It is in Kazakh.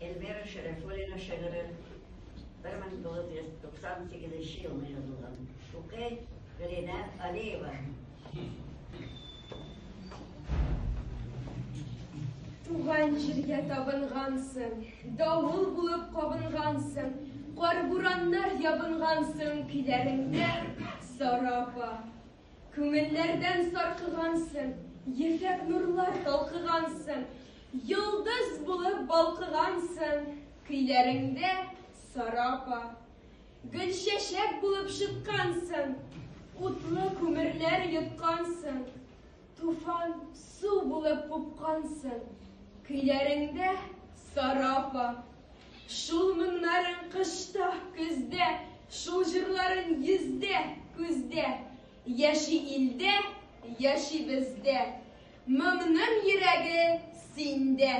Elvira Şerefolina şairi 1998 yılında yazılan. Okey, Galina Aliyeva. Туған жерге табынғансың, дауыл болып қабынғансың, қар-бураннар ябынғансың, күйлеріңде сарапа. Күңелләрдән сарқығансың, ефәк нурлар талқығансың, йылдыз булып балқығансың, күйлеріңде сарапа. Гүл шәшәк булып шыққансың, утлы күмерләр йоткансың, туфан су булып купкансың, көйләреңдә сарапа. Шул моңнарың кышта, көздә, шул җырларың йөздә, күздә, яши илдә, яши бездә, моңның йөрәге синдә.